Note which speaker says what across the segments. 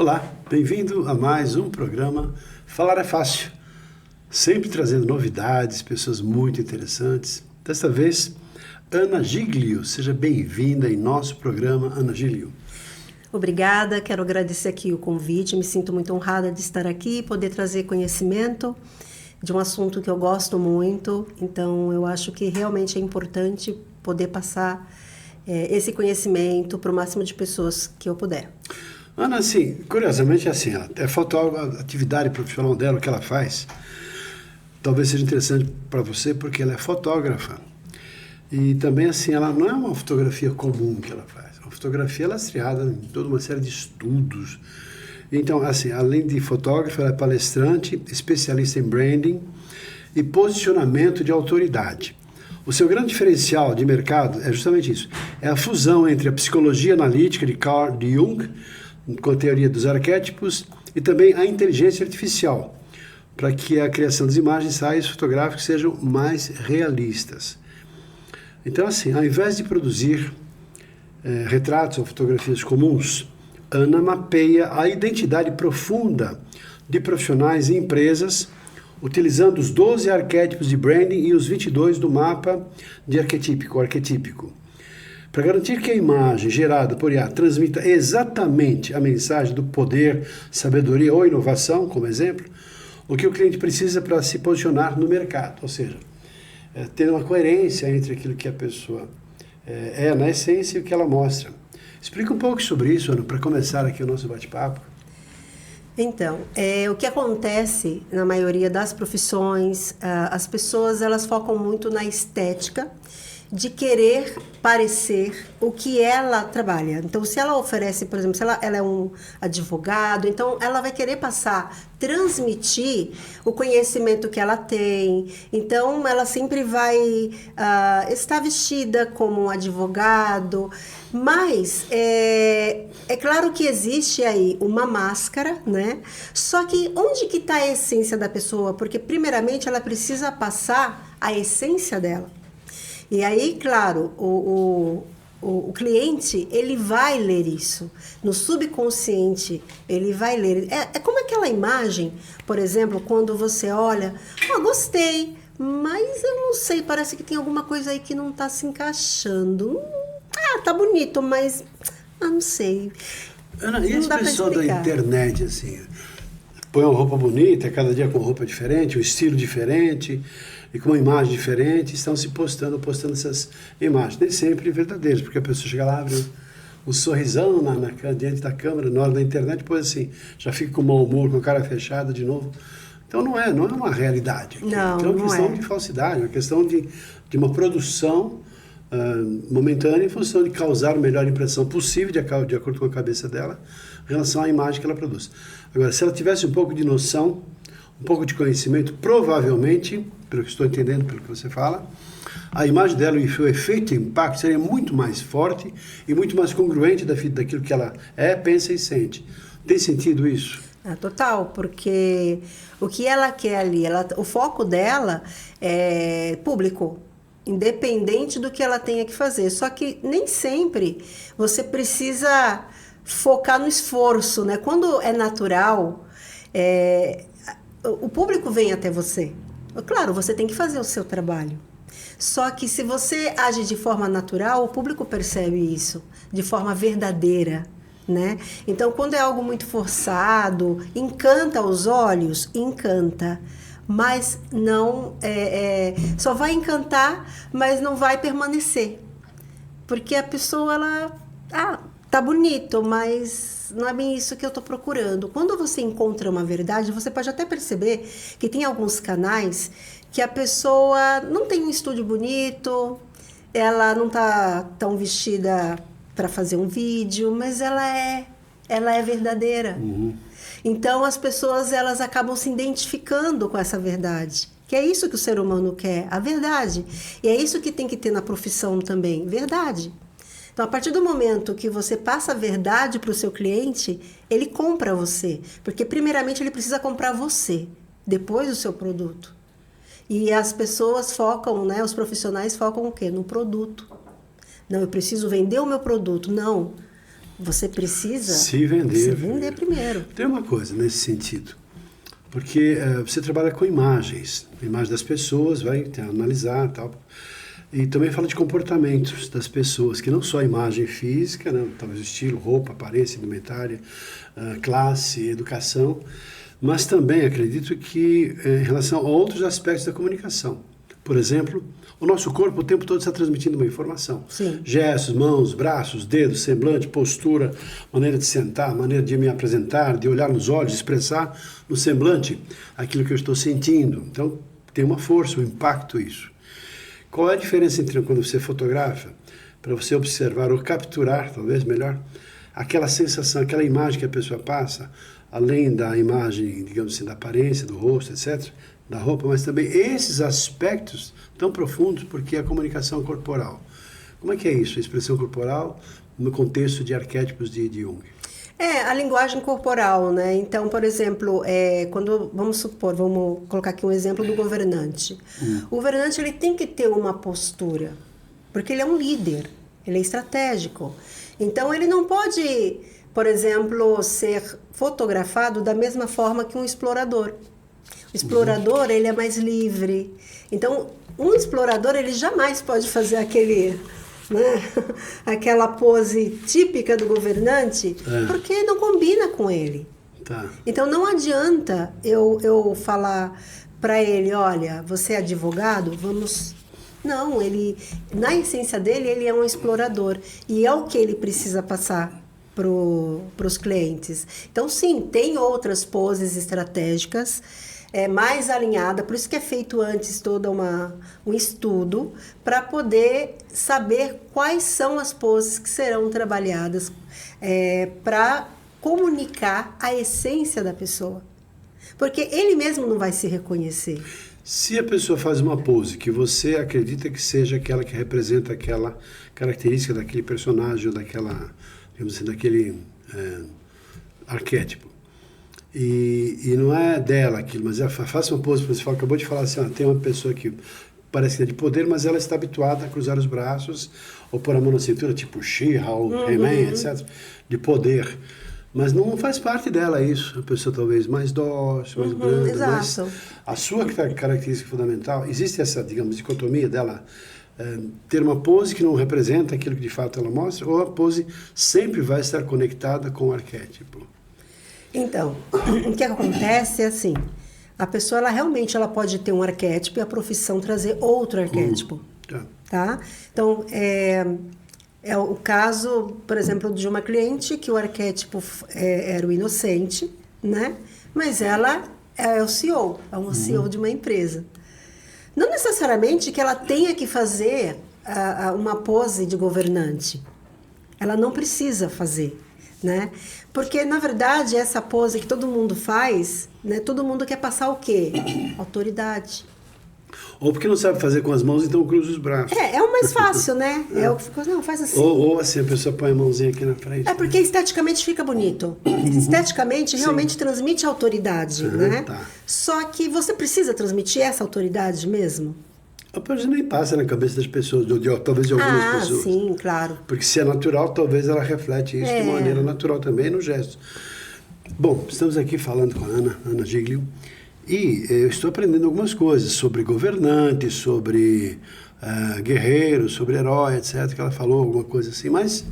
Speaker 1: Olá, bem-vindo a mais um programa Falar é Fácil, sempre trazendo novidades, pessoas muito interessantes. Desta vez, Ana Giglio, seja bem-vinda em nosso programa, Ana Giglio.
Speaker 2: Obrigada, quero agradecer aqui o convite, me sinto muito honrada de estar aqui e poder trazer conhecimento de um assunto que eu gosto muito, então eu acho que realmente é importante poder passar esse conhecimento para o máximo de pessoas que eu puder.
Speaker 1: Ana, assim, curiosamente, assim, ela é fotógrafa, a atividade profissional dela, o que ela faz, talvez seja interessante para você, porque ela é fotógrafa. E também, assim, ela não é uma fotografia comum que ela faz. É uma fotografia lastreada em toda uma série de estudos. Então, assim, além de fotógrafa, ela é palestrante, especialista em branding e posicionamento de autoridade. O seu grande diferencial de mercado é justamente isso. É a fusão entre a psicologia analítica de Carl Jung, com a teoria dos arquétipos, e também a inteligência artificial, para que a criação das imagens, ensaios fotográficos sejam mais realistas. Então, assim, ao invés de produzir retratos ou fotografias comuns, Ana mapeia a identidade profunda de profissionais e empresas, utilizando os 12 arquétipos de branding e os 22 do mapa de arquetípico. Para garantir que a imagem gerada por IA transmita exatamente a mensagem do poder, sabedoria ou inovação, como exemplo, o que o cliente precisa para se posicionar no mercado, ou seja, ter uma coerência entre aquilo que a pessoa é na essência e o que ela mostra. Explica um pouco sobre isso, Ana, para começar aqui o nosso bate-papo.
Speaker 2: Então, o que acontece na maioria das profissões, as pessoas elas focam muito na estética, de querer parecer o que ela trabalha. Então, se ela oferece, por exemplo, se ela é um advogado, então ela vai querer transmitir o conhecimento que ela tem. Então, ela sempre vai estar vestida como um advogado, mas é claro que existe aí uma máscara, né? Só que onde que está a essência da pessoa? Porque, primeiramente, ela precisa passar a essência dela. E aí, claro, o cliente, ele vai ler isso. No subconsciente, ele vai ler. É como aquela imagem, por exemplo, quando você olha, gostei, mas eu não sei, parece que tem alguma coisa aí que não está se encaixando. Tá bonito, mas não sei.
Speaker 1: Ana, e as pessoas da internet, assim, põe uma roupa bonita, cada dia com uma roupa diferente, um estilo diferente, e com uma imagem diferente, estão se postando essas imagens. Nem sempre verdadeiras, porque a pessoa chega lá, abre um sorrisão diante da câmera, na hora da internet, depois assim, já fica com mau humor, com a cara fechada de novo. Então não é uma realidade. Aqui.
Speaker 2: Não,
Speaker 1: então é uma questão de falsidade, uma questão de uma produção momentânea em função de causar a melhor impressão possível, de acordo com a cabeça dela, em relação à imagem que ela produz. Agora, se ela tivesse um pouco de noção, um pouco de conhecimento, provavelmente, pelo que estou entendendo, pelo que você fala, a imagem dela e o efeito e impacto seria muito mais forte e muito mais congruente daquilo que ela pensa e sente. Tem sentido isso?
Speaker 2: Total, porque o que ela quer ali, o foco dela é público, independente do que ela tenha que fazer. Só que nem sempre você precisa focar no esforço, né? Quando é natural, o público vem até você. Claro, você tem que fazer o seu trabalho. Só que se você age de forma natural, o público percebe isso, de forma verdadeira, né? Então, quando é algo muito forçado, encanta os olhos, encanta. Mas não, só vai encantar, mas não vai permanecer. Porque a pessoa, tá bonito, mas não é bem isso que eu tô procurando. Quando você encontra uma verdade, você pode até perceber que tem alguns canais que a pessoa não tem um estúdio bonito, ela não tá tão vestida para fazer um vídeo, mas ela é verdadeira.
Speaker 1: Uhum.
Speaker 2: Então, as pessoas elas acabam se identificando com essa verdade. Que é isso que o ser humano quer, a verdade. E é isso que tem que ter na profissão também, verdade. Então, a partir do momento que você passa a verdade para o seu cliente, ele compra você. Porque, primeiramente, ele precisa comprar você, depois o seu produto. E as pessoas focam, né? Os profissionais focam o quê? No produto. Não, eu preciso vender o meu produto. Não. Você precisa
Speaker 1: se vender
Speaker 2: primeiro.
Speaker 1: Tem uma coisa nesse sentido, porque você trabalha com imagens, a imagem das pessoas, vai analisar e tal, e também fala de comportamentos das pessoas, que não só a imagem física, né, talvez o estilo, roupa, aparência, indumentária, classe, educação, mas também acredito que em relação a outros aspectos da comunicação. Por exemplo, o nosso corpo o tempo todo está transmitindo uma informação.
Speaker 2: Sim.
Speaker 1: Gestos, mãos, braços, dedos, semblante, postura, maneira de sentar, maneira de me apresentar, de olhar nos olhos, de expressar no semblante aquilo que eu estou sentindo. Então, tem uma força, um impacto isso. Qual é a diferença entre quando você fotografa, para você observar ou capturar, talvez melhor, aquela sensação, aquela imagem que a pessoa passa, além da imagem, digamos assim, da aparência, do rosto, etc., da roupa, mas também esses aspectos tão profundos, porque é a comunicação corporal. Como é que é isso, a expressão corporal no contexto de arquétipos de Jung?
Speaker 2: A linguagem corporal, né? Então, por exemplo, quando, vamos colocar aqui um exemplo do governante. O governante, ele tem que ter uma postura, porque ele é um líder, ele é estratégico. Então, ele não pode, por exemplo, ser fotografado da mesma forma que um explorador. O explorador, ele é mais livre. Então, um explorador, ele jamais pode fazer aquela pose típica do governante, porque não combina com ele.
Speaker 1: Tá.
Speaker 2: Então, não adianta eu falar para ele, olha, você é advogado, vamos... Não, ele, na essência dele, ele é um explorador. E é o que ele precisa passar para os clientes. Então, sim, tem outras poses estratégicas, mais alinhada, por isso que é feito antes todo um estudo para poder saber quais são as poses que serão trabalhadas para comunicar a essência da pessoa. Porque ele mesmo não vai se reconhecer.
Speaker 1: Se a pessoa faz uma pose que você acredita que seja aquela que representa aquela característica daquele personagem ou daquela, digamos assim, daquele arquétipo, e não é dela aquilo, mas faça uma pose, você acabou de falar assim, tem uma pessoa que parece que é de poder, mas ela está habituada a cruzar os braços ou pôr a mão na cintura, tipo She-Ra ou He-Man, etc., de poder. Mas não faz parte dela isso. A pessoa talvez mais dócil, mais branda,
Speaker 2: exato.
Speaker 1: Mas a sua característica fundamental, existe essa, digamos, dicotomia dela ter uma pose que não representa aquilo que de fato ela mostra, ou a pose sempre vai estar conectada com o arquétipo?
Speaker 2: Então, o que acontece é assim, a pessoa ela pode ter um arquétipo e a profissão trazer outro arquétipo, tá? Então, é o caso, por exemplo, de uma cliente que o arquétipo era o inocente, né? Mas ela é o CEO, é uma CEO de uma empresa. Não necessariamente que ela tenha que fazer uma pose de governante. Ela não precisa fazer, né? Porque, na verdade, essa pose que todo mundo faz, né? Todo mundo quer passar o quê? Autoridade.
Speaker 1: Ou porque não sabe fazer com as mãos, então cruza os braços.
Speaker 2: É o mais fácil, né? O que fica, não, faz assim.
Speaker 1: Ou assim, a pessoa põe a mãozinha aqui na frente.
Speaker 2: Porque esteticamente fica bonito. Esteticamente realmente transmite autoridade, né?
Speaker 1: Tá.
Speaker 2: Só que você precisa transmitir essa autoridade mesmo?
Speaker 1: A pessoa nem passa na cabeça das pessoas, talvez de algumas pessoas.
Speaker 2: Sim, claro.
Speaker 1: Porque se é natural, talvez ela reflete isso de maneira natural também no gesto. Bom, estamos aqui falando com a Ana Giglio, e eu estou aprendendo algumas coisas sobre governantes, sobre guerreiros, sobre herói, etc., que ela falou, alguma coisa assim, mas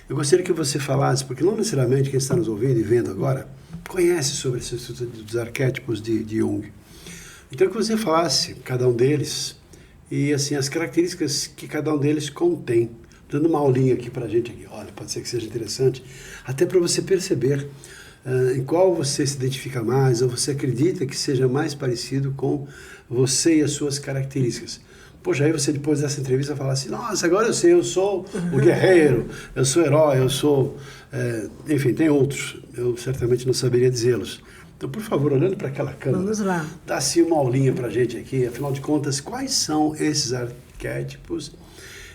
Speaker 1: eu gostaria que você falasse, porque não necessariamente quem está nos ouvindo e vendo agora conhece sobre esses dos arquétipos de Jung. Então, que você falasse cada um deles e assim as características que cada um deles contém. Dando uma aulinha aqui para a gente, aqui. Olha, pode ser que seja interessante, até para você perceber em qual você se identifica mais, ou você acredita que seja mais parecido com você e as suas características. Poxa, aí você depois dessa entrevista fala assim, nossa, agora eu sei, eu sou o guerreiro, eu sou o herói, eu sou... enfim, tem outros, eu certamente não saberia dizê-los. Então, por favor, olhando para aquela câmera,
Speaker 2: vamos lá.
Speaker 1: Dá-se uma aulinha para a gente aqui, afinal de contas, quais são esses arquétipos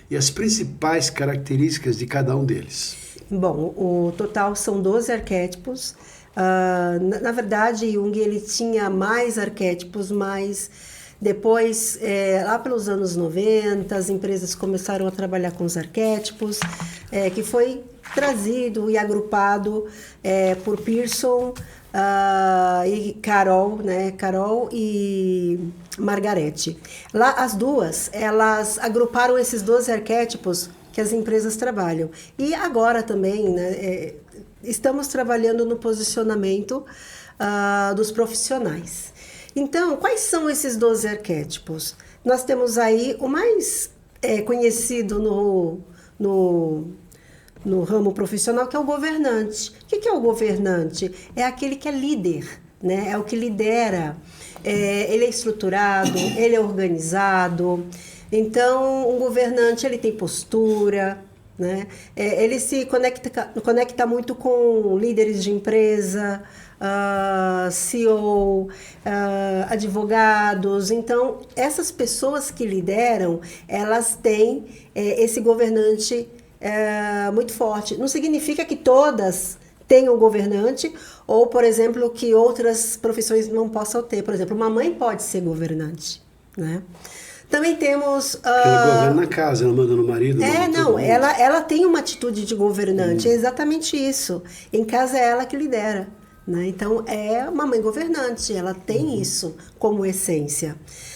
Speaker 1: e as principais características de cada um deles? Bom,
Speaker 2: o total são 12 arquétipos. Na verdade, Jung ele tinha mais arquétipos, mas depois, lá pelos anos 90, as empresas começaram a trabalhar com os arquétipos, que foi trazido e agrupado por Pearson e Carol, né? Carol e Margarete. Lá, as duas, elas agruparam esses 12 arquétipos que as empresas trabalham. E agora também, né, estamos trabalhando no posicionamento dos profissionais. Então, quais são esses 12 arquétipos? Nós temos aí o mais conhecido no ramo profissional, que é o governante. O que é o governante? É aquele que é líder, né? É o que lidera. Ele é estruturado, ele é organizado. Então, um governante, ele tem postura, né? Ele se conecta muito com líderes de empresa, CEO, advogados. Então, essas pessoas que lideram, elas têm esse governante muito forte. Não significa que todas tenham governante, ou, por exemplo, que outras profissões não possam ter. Por exemplo, uma mãe pode ser governante, né? Também temos...
Speaker 1: Ela governa a casa, ela manda no marido.
Speaker 2: Não, ela tem uma atitude de governante, é exatamente isso. Em casa é ela que lidera, né? Então, é uma mãe governante, ela tem isso como essência.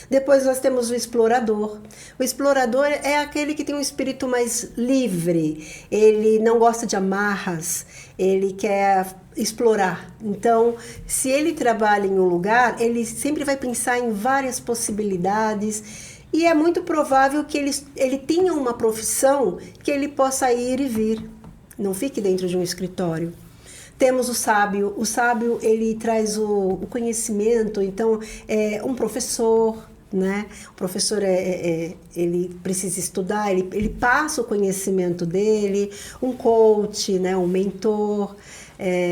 Speaker 2: Depois nós temos o explorador. O explorador é aquele que tem um espírito mais livre, ele não gosta de amarras, ele quer explorar. Então, se ele trabalha em um lugar, ele sempre vai pensar em várias possibilidades. E é muito provável que ele tenha uma profissão que ele possa ir e vir, não fique dentro de um escritório. Temos o sábio. O sábio, ele traz o conhecimento, então é um professor, né? O professor ele precisa estudar, ele passa o conhecimento dele, um coach, né? Um mentor.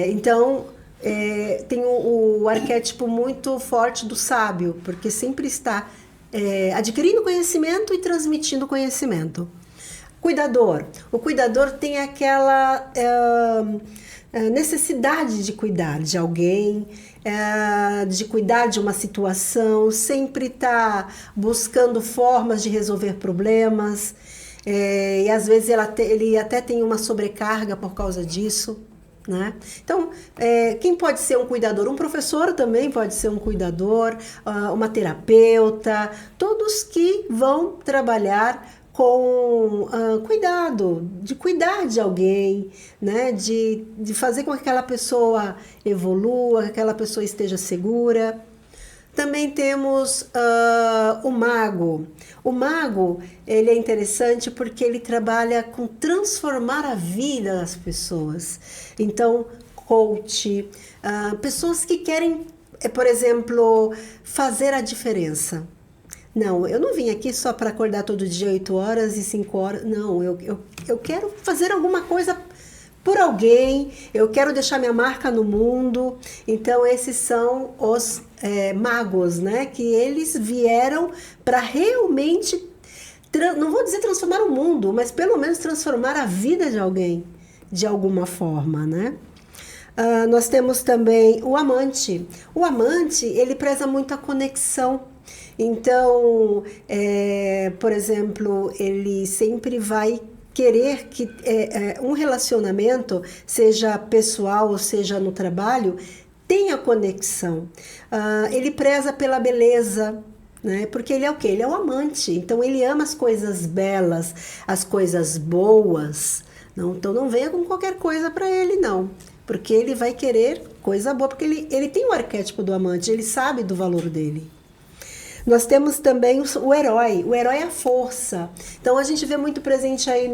Speaker 2: Então, tem o arquétipo muito forte do sábio, porque sempre está adquirindo conhecimento e transmitindo conhecimento. Cuidador. O cuidador tem aquela necessidade de cuidar de alguém, de cuidar de uma situação, sempre está buscando formas de resolver problemas, e às vezes ele até tem uma sobrecarga por causa disso, né? Então, quem pode ser um cuidador? Um professor também pode ser um cuidador, uma terapeuta, todos que vão trabalhar com cuidado, de cuidar de alguém, né? De fazer com que aquela pessoa evolua, que aquela pessoa esteja segura. Também temos o mago. O mago, ele é interessante porque ele trabalha com transformar a vida das pessoas. Então, coach, pessoas que querem, por exemplo, fazer a diferença. Não, eu não vim aqui só para acordar todo dia 8 horas e 5 horas. Não, eu quero fazer alguma coisa por alguém, eu quero deixar minha marca no mundo. Então, esses são os magos, né? Que eles vieram para realmente, não vou dizer transformar o mundo, mas pelo menos transformar a vida de alguém, de alguma forma, né? Nós temos também o amante. O amante, ele preza muito a conexão. Então, por exemplo, ele sempre vai querer que um relacionamento, seja pessoal ou seja no trabalho, tenha conexão. Ele preza pela beleza, né? Porque ele é o quê? Ele é o amante. Então, ele ama as coisas belas, as coisas boas. Não, então, não venha com qualquer coisa para ele, não. Porque ele vai querer coisa boa, porque ele tem o arquétipo do amante, ele sabe do valor dele. Nós temos também o herói. O herói é a força. Então, a gente vê muito presente aí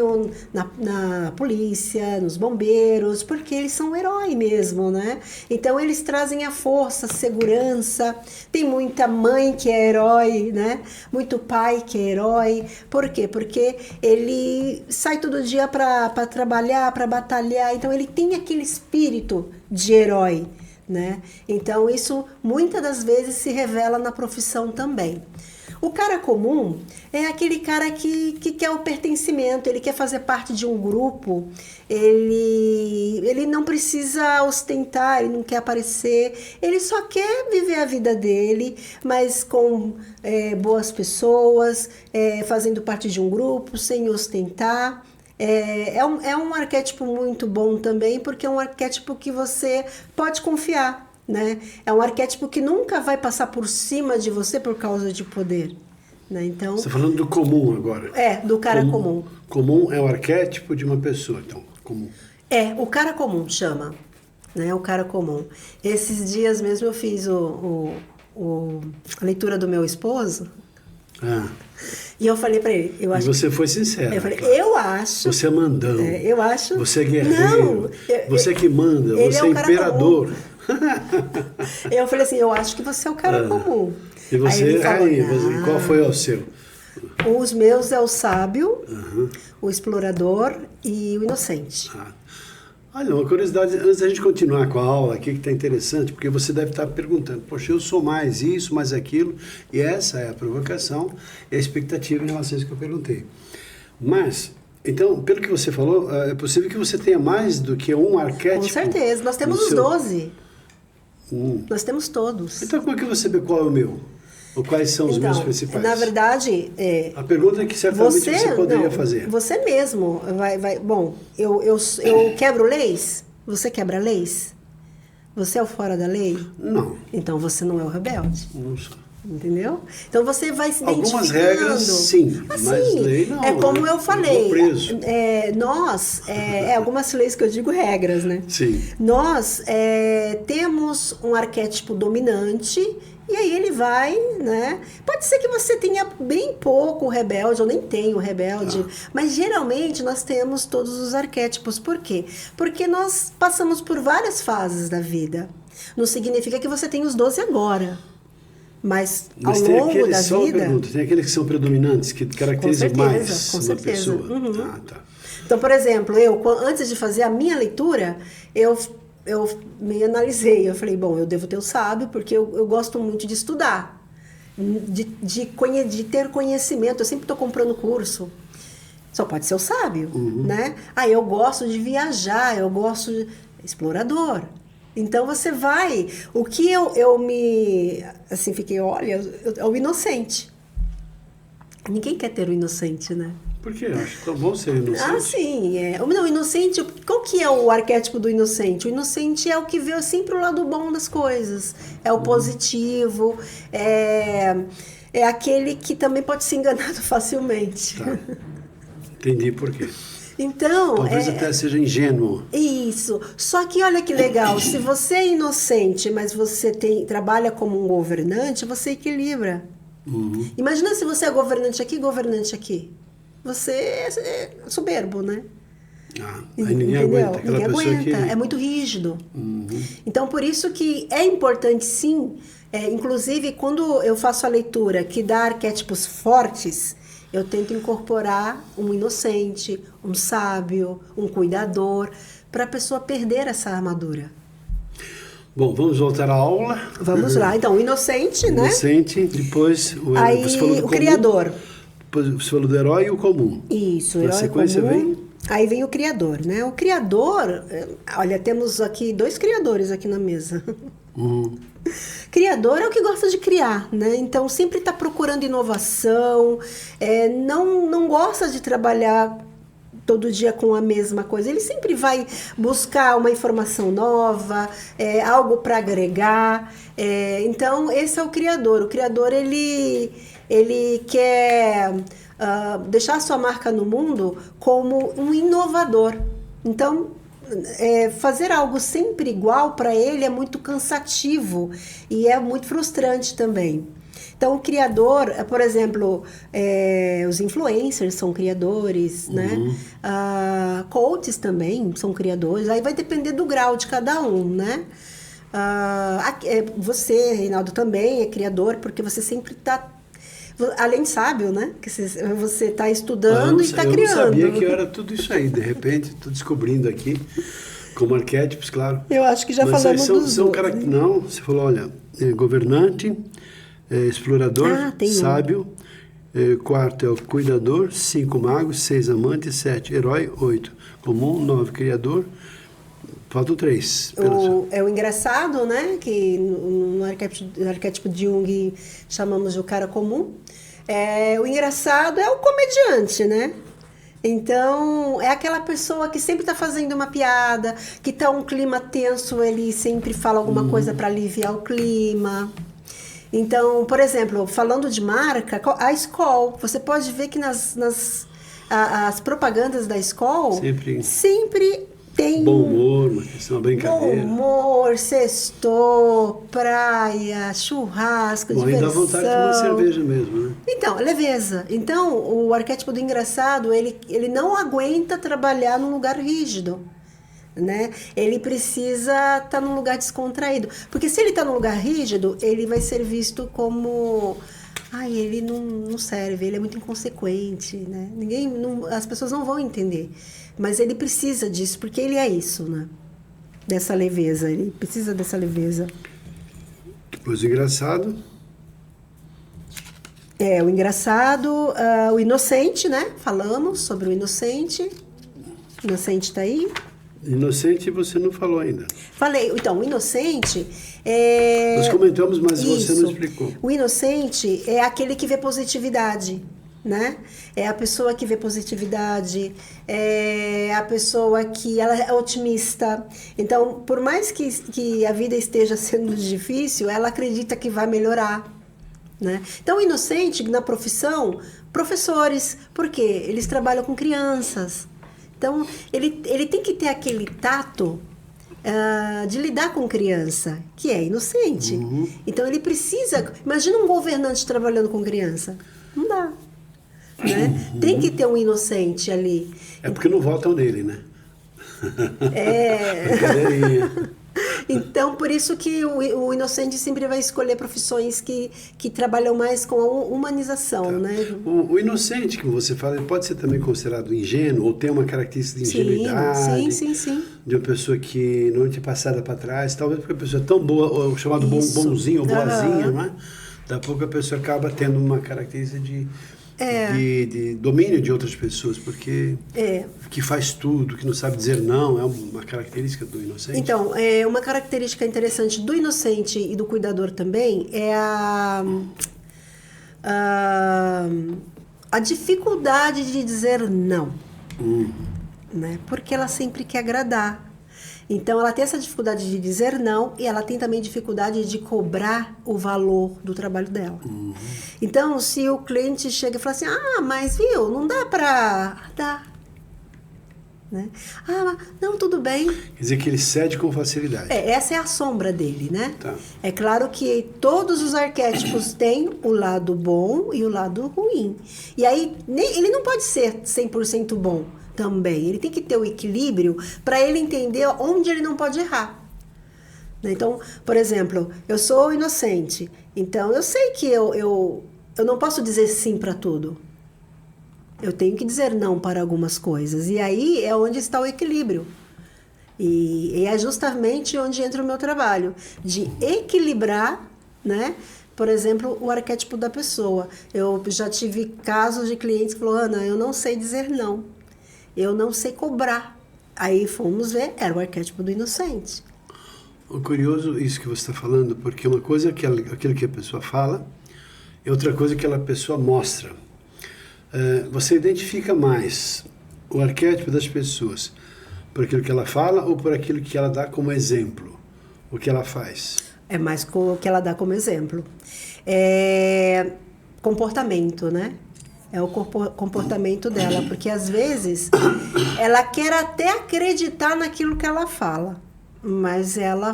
Speaker 2: na polícia, nos bombeiros, porque eles são herói mesmo, né? Então, eles trazem a força, a segurança. Tem muita mãe que é herói, né? Muito pai que é herói. Por quê? Porque ele sai todo dia para trabalhar, para batalhar. Então, ele tem aquele espírito de herói, né? Então, isso muitas das vezes se revela na profissão também. O cara comum é aquele cara que quer o pertencimento, ele quer fazer parte de um grupo, ele não precisa ostentar, ele não quer aparecer, ele só quer viver a vida dele, mas com boas pessoas, fazendo parte de um grupo, sem ostentar. É um arquétipo muito bom também, porque é um arquétipo que você pode confiar, né? É um arquétipo que nunca vai passar por cima de você por causa de poder, né? Então,
Speaker 1: Você está falando do comum agora.
Speaker 2: do cara comum.
Speaker 1: Comum é o arquétipo de uma pessoa, então, comum.
Speaker 2: O cara comum chama, né? O cara comum. Esses dias mesmo eu fiz a leitura do meu esposo. E eu falei pra ele,
Speaker 1: e você foi sincera.
Speaker 2: Eu falei,
Speaker 1: claro.
Speaker 2: eu acho.
Speaker 1: Você é mandão.
Speaker 2: Eu acho.
Speaker 1: Você é guerreiro. Você que manda. Você é imperador.
Speaker 2: Eu falei assim, eu acho que você é o cara comum.
Speaker 1: E você,
Speaker 2: aí ele falou,
Speaker 1: qual foi o seu?
Speaker 2: Os meus é o sábio, o explorador e o inocente.
Speaker 1: Olha, uma curiosidade, antes da gente continuar com a aula aqui, que está interessante, porque você deve estar perguntando, poxa, eu sou mais isso, mais aquilo, e essa é a provocação e a expectativa em relação a isso que eu perguntei. Mas, então, pelo que você falou, é possível que você tenha mais do que um arquétipo?
Speaker 2: Com certeza, nós temos os 12. Nós temos todos.
Speaker 1: Então, como é que você vê qual é o meu? Ou quais são os meus principais?
Speaker 2: Na verdade...
Speaker 1: a pergunta é que certamente você poderia fazer.
Speaker 2: Você mesmo vai... Bom, eu quebro leis? Você quebra leis? Você é o fora da lei?
Speaker 1: Não.
Speaker 2: Então você não é o rebelde.
Speaker 1: Não sou.
Speaker 2: Entendeu? Então você vai se identificando.
Speaker 1: Algumas regras, sim, mas lei não.
Speaker 2: É como eu falei.
Speaker 1: Preso.
Speaker 2: Algumas leis que eu digo regras, né?
Speaker 1: Sim.
Speaker 2: Nós temos um arquétipo dominante e aí ele vai, né? Pode ser que você tenha bem pouco rebelde, ou nem tenha o rebelde, mas geralmente nós temos todos os arquétipos. Por quê? Porque nós passamos por várias fases da vida. Não significa que você tem os 12 agora. Mas ao longo da vida...
Speaker 1: Tem aqueles que são predominantes, que caracterizam mais uma pessoa. Tá.
Speaker 2: Então, por exemplo, antes de fazer a minha leitura, eu me analisei. Eu falei, bom, eu devo ter o sábio, porque eu gosto muito de estudar, de ter conhecimento. Eu sempre estou comprando curso. Só pode ser o sábio, né? Eu gosto de viajar, eu gosto de... Explorador. Então você vai... O que eu me... Assim, fiquei, olha, é o inocente. Ninguém quer ter o inocente, né?
Speaker 1: Por quê? Eu acho tão bom ser inocente.
Speaker 2: Sim. Não, o inocente... Qual que é o arquétipo do inocente? O inocente é o que vê sempre o lado bom das coisas. É o positivo. É aquele que também pode ser enganado facilmente.
Speaker 1: Tá. Entendi por quê.
Speaker 2: Então,
Speaker 1: talvez até seja ingênuo.
Speaker 2: Isso. Só que olha que legal, se você é inocente, mas você trabalha como um governante, você equilibra. Imagina se você é governante aqui, governante aqui. Você é soberbo, né?
Speaker 1: Aí ninguém aguenta.
Speaker 2: Ninguém aguenta. É muito rígido. Então, por isso que é importante, sim, inclusive quando eu faço a leitura que dá arquétipos fortes, eu tento incorporar um inocente, um sábio, um cuidador, para a pessoa perder essa armadura.
Speaker 1: Bom, vamos voltar à aula.
Speaker 2: Vamos lá. Então, o inocente, né?
Speaker 1: Inocente, depois
Speaker 2: aí,
Speaker 1: você falou do comum,
Speaker 2: criador.
Speaker 1: Depois você falou do herói e o comum.
Speaker 2: Isso, o
Speaker 1: Na
Speaker 2: herói
Speaker 1: sequência
Speaker 2: comum.
Speaker 1: vem?
Speaker 2: Aí vem o criador, né? O criador, olha, temos aqui 2 criadores aqui na mesa. Criador é o que gosta de criar, né? Então sempre está procurando inovação, não gosta de trabalhar todo dia com a mesma coisa. Ele sempre vai buscar uma informação nova, algo para agregar. Então esse é o criador. O criador ele quer deixar sua marca no mundo como um inovador. Então fazer algo sempre igual para ele é muito cansativo e é muito frustrante também. Então, o criador, por exemplo, os influencers são criadores, né? Coaches também são criadores. Aí vai depender do grau de cada um, né? Você, Reinaldo, também é criador, porque você sempre está... Além de sábio, né? Que você está estudando e está criando. Eu não
Speaker 1: sabia que era tudo isso aí. De repente, estou descobrindo aqui, como arquétipos, claro.
Speaker 2: Eu acho que já falamos dos outros.
Speaker 1: Não, você falou, olha, governante, explorador, sábio, 4 é o cuidador, 5 magos, 6 amantes, 7 herói, 8 comum, 9 criador. Faltam 3.
Speaker 2: O engraçado, né? Que no arquétipo de Jung chamamos de o cara comum. O engraçado é o comediante, né? Então, é aquela pessoa que sempre está fazendo uma piada, que está um clima tenso, ele sempre fala alguma coisa para aliviar o clima. Então, por exemplo, falando de marca, a Skol, você pode ver que as propagandas da Skol sempre tem
Speaker 1: bom humor, uma questão, uma brincadeira.
Speaker 2: Bom humor, sextou, praia, churrasco,
Speaker 1: bom,
Speaker 2: diversão.
Speaker 1: Aí dá vontade de tomar cerveja mesmo, né?
Speaker 2: Então, leveza. Então, o arquétipo do engraçado, ele não aguenta trabalhar num lugar rígido, né? Ele precisa estar num lugar descontraído. Porque se ele está num lugar rígido, ele vai ser visto como... ele não serve, ele é muito inconsequente, né? As pessoas não vão entender. Mas ele precisa disso, porque ele é isso, né? Dessa leveza, ele precisa dessa leveza.
Speaker 1: Depois o engraçado.
Speaker 2: O engraçado, o inocente, né? Falamos sobre o inocente. O inocente tá aí?
Speaker 1: Inocente você não falou ainda.
Speaker 2: Falei. Então, o inocente
Speaker 1: Nós comentamos, mas
Speaker 2: isso.
Speaker 1: Você não explicou.
Speaker 2: O inocente é aquele que vê positividade, né? É a pessoa que vê positividade, é a pessoa que ela é otimista. Então, por mais que a vida esteja sendo difícil, ela acredita que vai melhorar, né? Então, o inocente na profissão, professores, por quê? Eles trabalham com crianças. Então, ele tem que ter aquele tato de lidar com criança, que é inocente.
Speaker 1: Uhum.
Speaker 2: Então, ele precisa... Imagina um governante trabalhando com criança. Não dá. Né?
Speaker 1: Uhum.
Speaker 2: Tem que ter um inocente ali.
Speaker 1: É porque não votam nele, né?
Speaker 2: Brincadeirinha. Então, por isso que o inocente sempre vai escolher profissões que trabalham mais com a humanização, né?
Speaker 1: O inocente, que você fala, ele pode ser também considerado ingênuo, ou tem uma característica de ingenuidade.
Speaker 2: Sim.
Speaker 1: De uma pessoa que não é passada para trás, talvez porque a pessoa é tão boa, ou chamado bonzinho, ou boazinha, não é? Daqui a pouco a pessoa acaba tendo uma característica de domínio de outras pessoas, porque que faz tudo, que não sabe dizer não, é uma característica do inocente.
Speaker 2: Então, uma característica interessante do inocente e do cuidador também é a dificuldade de dizer não, né? Porque ela sempre quer agradar. Então, ela tem essa dificuldade de dizer não e ela tem também dificuldade de cobrar o valor do trabalho dela. Então, se o cliente chega e fala assim, mas viu, não dá pra... Dá. Né? Não, tudo bem.
Speaker 1: Quer dizer que ele cede com facilidade.
Speaker 2: Essa é a sombra dele, né?
Speaker 1: Tá.
Speaker 2: É claro que todos os arquétipos têm o lado bom e o lado ruim. E aí, ele não pode ser 100% bom também. Ele tem que ter o equilíbrio para ele entender onde ele não pode errar. Então, por exemplo, eu sou inocente. Então, eu sei que eu não posso dizer sim para tudo. Eu tenho que dizer não para algumas coisas. E aí é onde está o equilíbrio. E é justamente onde entra o meu trabalho. De equilibrar, né? Por exemplo, o arquétipo da pessoa. Eu já tive casos de clientes que falaram, Ana, eu não sei dizer não. Eu não sei cobrar. Aí fomos ver, era o arquétipo do inocente.
Speaker 1: Curioso isso que você está falando, porque uma coisa é aquilo que a pessoa fala, e outra coisa é que a pessoa mostra. Você identifica mais o arquétipo das pessoas por aquilo que ela fala ou por aquilo que ela dá como exemplo, o que ela faz? É
Speaker 2: mais o que ela dá como exemplo. Comportamento, né? É o comportamento dela, porque às vezes ela quer até acreditar naquilo que ela fala, mas ela...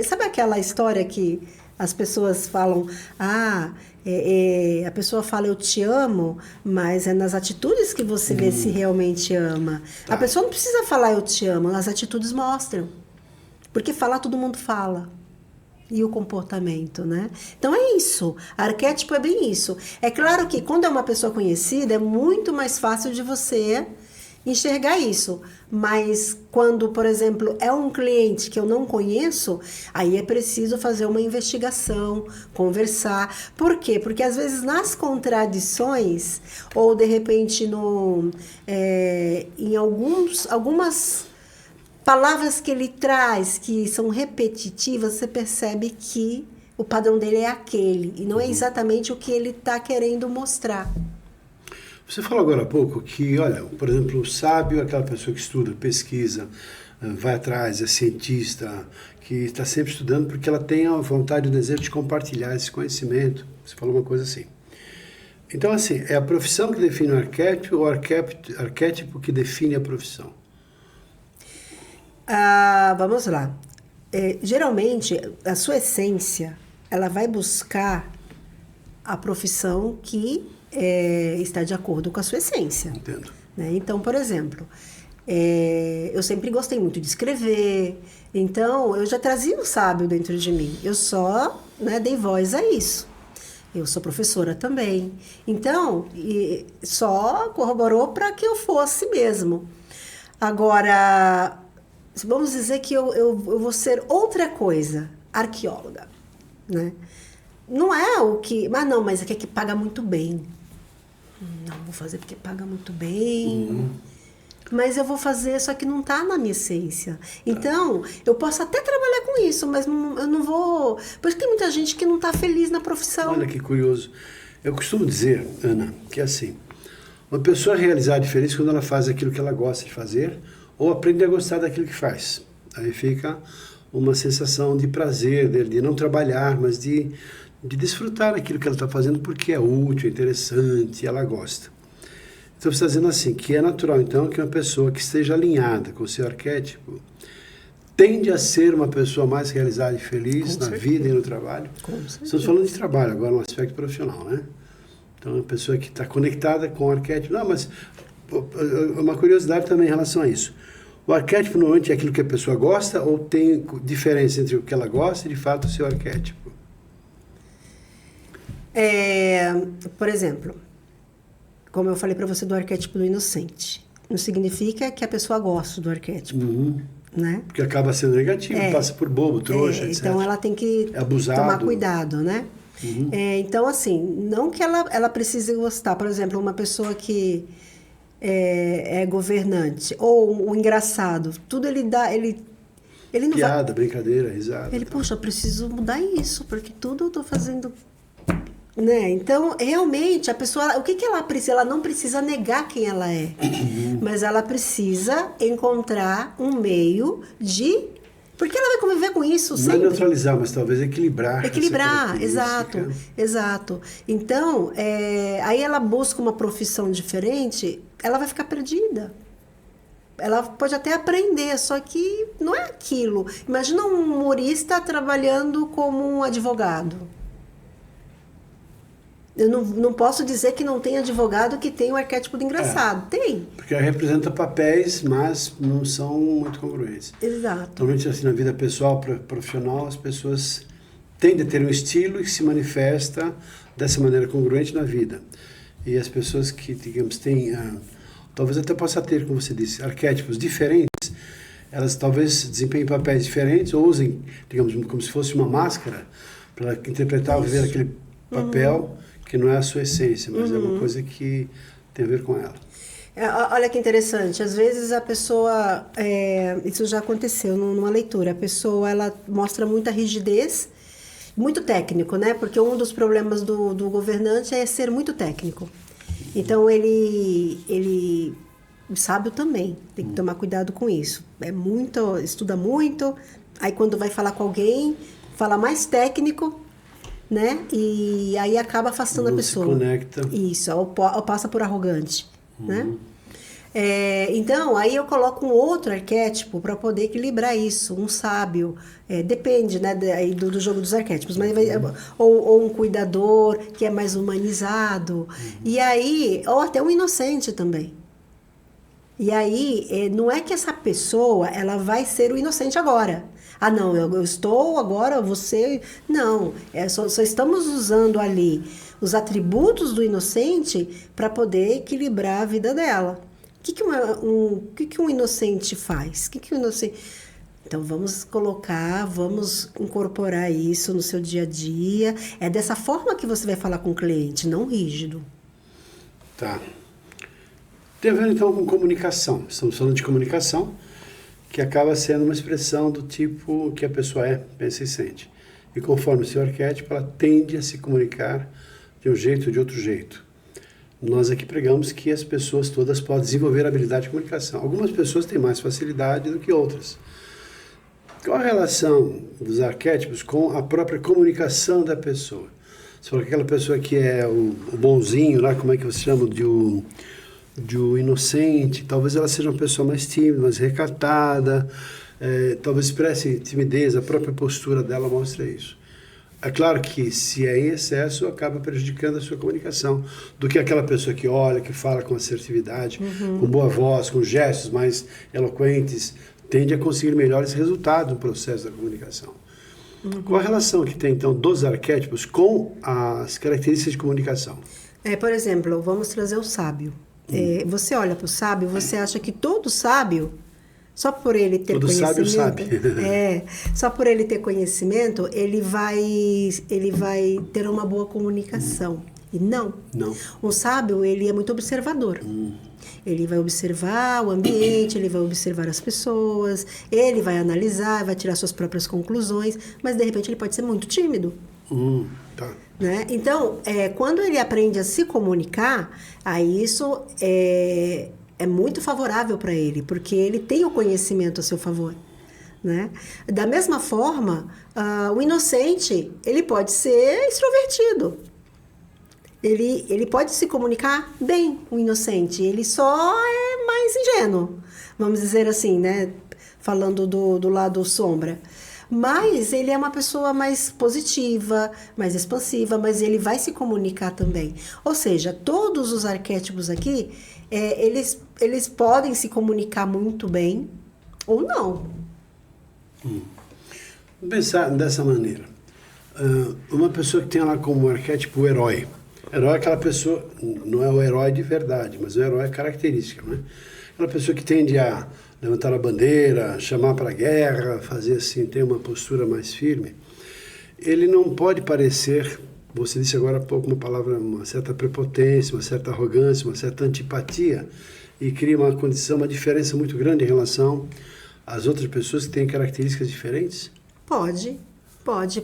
Speaker 2: sabe aquela história que as pessoas falam, a pessoa fala eu te amo, mas é nas atitudes que você vê se realmente ama. Tá. A pessoa não precisa falar eu te amo, as atitudes mostram, porque falar todo mundo fala. E o comportamento, né? Então é isso, arquétipo é bem isso. É claro que quando é uma pessoa conhecida é muito mais fácil de você enxergar isso, mas quando, por exemplo, é um cliente que eu não conheço, aí é preciso fazer uma investigação, conversar. Por quê? Porque às vezes nas contradições ou de repente em algumas palavras que ele traz que são repetitivas, você percebe que o padrão dele é aquele e não é exatamente o que ele está querendo mostrar.
Speaker 1: Você falou agora há pouco que, olha, por exemplo, o sábio é aquela pessoa que estuda, pesquisa, vai atrás, é cientista, que está sempre estudando porque ela tem a vontade e o desejo de compartilhar esse conhecimento. Você falou uma coisa assim. Então, assim, é a profissão que define o arquétipo ou o arquétipo que define a profissão?
Speaker 2: Vamos lá. Geralmente, a sua essência, ela vai buscar a profissão que está de acordo com a sua essência.
Speaker 1: Entendo.
Speaker 2: Né? Então, por exemplo, eu sempre gostei muito de escrever, então eu já trazia o sábio dentro de mim. Eu só, né, dei voz a isso. Eu sou professora também. Então, só corroborou para que eu fosse mesmo. Agora, vamos dizer que eu vou ser outra coisa, arqueóloga, né? Não é o que... mas é que paga muito bem. Não, vou fazer porque paga muito bem. Mas eu vou fazer, só que não está na minha essência. Então, eu posso até trabalhar com isso, mas eu não vou... Porque tem muita gente que não está feliz na profissão.
Speaker 1: Olha que curioso. Eu costumo dizer, Ana, que é assim, uma pessoa é realizada e feliz quando ela faz aquilo que ela gosta de fazer ou aprende a gostar daquilo que faz. Aí fica uma sensação de prazer, de não trabalhar, mas de desfrutar daquilo que ela está fazendo porque é útil, é interessante, ela gosta. Então, você está dizendo assim, que é natural, então, que uma pessoa que esteja alinhada com o seu arquétipo tende a ser uma pessoa mais realizada e feliz na vida e no trabalho. Estamos falando de trabalho agora, no aspecto profissional, né? Então, uma pessoa que está conectada com o arquétipo. Não, mas uma curiosidade também em relação a isso. O arquétipo normalmente é aquilo que a pessoa gosta ou tem diferença entre o que ela gosta e, de fato, o seu arquétipo?
Speaker 2: Por exemplo, como eu falei para você do arquétipo do inocente, não significa que a pessoa gosta do arquétipo, né?
Speaker 1: Porque acaba sendo negativo, passa por bobo, trouxa, etc.
Speaker 2: Então ela tem que tomar cuidado, né? Então, assim, não que ela precise gostar. Por exemplo, uma pessoa que é governante ou o engraçado, tudo ele dá, ele não
Speaker 1: piada, brincadeira, risada.
Speaker 2: Ele, poxa, eu preciso mudar isso, porque tudo eu tô fazendo... Né? Então, realmente, a pessoa, o que ela precisa? Ela não precisa negar quem ela é, mas ela precisa encontrar um meio de... Porque ela vai conviver com isso sempre.
Speaker 1: Não neutralizar, mas talvez equilibrar.
Speaker 2: Equilibrar, exato. Então, aí ela busca uma profissão diferente, ela vai ficar perdida. Ela pode até aprender, só que não é aquilo. Imagina um humorista trabalhando como um advogado. Eu não posso dizer que não tem advogado que tem o arquétipo do engraçado. Tem.
Speaker 1: Porque representa papéis, mas não são muito congruentes.
Speaker 2: Exato.
Speaker 1: Normalmente, assim, na vida pessoal, profissional, as pessoas tendem a ter um estilo que se manifesta dessa maneira congruente na vida. E as pessoas que, digamos, têm, talvez até possa ter, como você disse, arquétipos diferentes, elas talvez desempenhem papéis diferentes ou usem, digamos, como se fosse uma máscara para interpretar ou viver aquele papel que não é a sua essência, mas é uma coisa que tem a ver com ela.
Speaker 2: Olha que interessante, às vezes a pessoa, isso já aconteceu numa leitura, a pessoa ela mostra muita rigidez, muito técnico, né? Porque um dos problemas do governante é ser muito técnico. Então ele sábio também, tem que tomar cuidado com isso. Estuda muito, aí quando vai falar com alguém, fala mais técnico, né? E aí acaba afastando a pessoa.
Speaker 1: Se conecta.
Speaker 2: Isso, ou passa por arrogante, né? Então, aí eu coloco um outro arquétipo para poder equilibrar isso, um sábio, depende, né, do jogo dos arquétipos, mas ou um cuidador que é mais humanizado, e aí, ou até um inocente também. E aí, não é que essa pessoa, ela vai ser o inocente agora. Ah, não, eu estou agora, você... Não, só estamos usando ali os atributos do inocente para poder equilibrar a vida dela. O que um inocente faz? O que um inocente... Então, vamos incorporar isso no seu dia a dia. É dessa forma que você vai falar com o cliente, não rígido.
Speaker 1: Tá. Tem a ver, então, com comunicação. Estamos falando de comunicação, que acaba sendo uma expressão do tipo que a pessoa pensa e sente. E conforme o seu arquétipo, ela tende a se comunicar de um jeito ou de outro jeito. Nós aqui pregamos que as pessoas todas podem desenvolver a habilidade de comunicação. Algumas pessoas têm mais facilidade do que outras. Qual a relação dos arquétipos com a própria comunicação da pessoa? Você falou que aquela pessoa que é o bonzinho, lá, como é que você chama, de o inocente, talvez ela seja uma pessoa mais tímida, mais recatada, talvez expresse timidez, a própria postura dela mostra isso. É claro que se é em excesso, acaba prejudicando a sua comunicação, do que aquela pessoa que olha, que fala com assertividade, com boa voz, com gestos mais eloquentes, tende a conseguir melhores resultados no processo da comunicação. Qual a relação que tem, então, dos arquétipos com as características de comunicação?
Speaker 2: Por exemplo, vamos trazer o sábio. Você olha para o sábio, você acha que todo sábio, só por ele ter
Speaker 1: todo
Speaker 2: conhecimento...
Speaker 1: sábio sabe.
Speaker 2: Só por ele ter conhecimento, ele vai ter uma boa comunicação. E não. O sábio, ele é muito observador. Ele vai observar o ambiente, ele vai observar as pessoas, ele vai analisar, vai tirar suas próprias conclusões, mas de repente ele pode ser muito tímido.
Speaker 1: Tá.
Speaker 2: Né? Então, quando ele aprende a se comunicar, aí isso é muito favorável para ele, porque ele tem o conhecimento a seu favor. Né? Da mesma forma, o inocente, ele pode ser extrovertido. Ele pode se comunicar bem, o inocente. Ele só é mais ingênuo, vamos dizer assim, né? Falando do lado sombra. Mas ele é uma pessoa mais positiva, mais expansiva, mas ele vai se comunicar também. Ou seja, todos os arquétipos aqui, eles podem se comunicar muito bem ou não.
Speaker 1: Vamos pensar dessa maneira. Uma pessoa que tem lá como arquétipo o herói. Herói é aquela pessoa, não é o herói de verdade, mas o herói é característica, né? Aquela pessoa que tende a levantar a bandeira, chamar para a guerra, fazer assim, ter uma postura mais firme. Ele não pode parecer, você disse agora há pouco uma palavra, uma certa prepotência, uma certa arrogância, uma certa antipatia, e cria uma condição, uma diferença muito grande em relação às outras pessoas que têm características diferentes?
Speaker 2: Pode,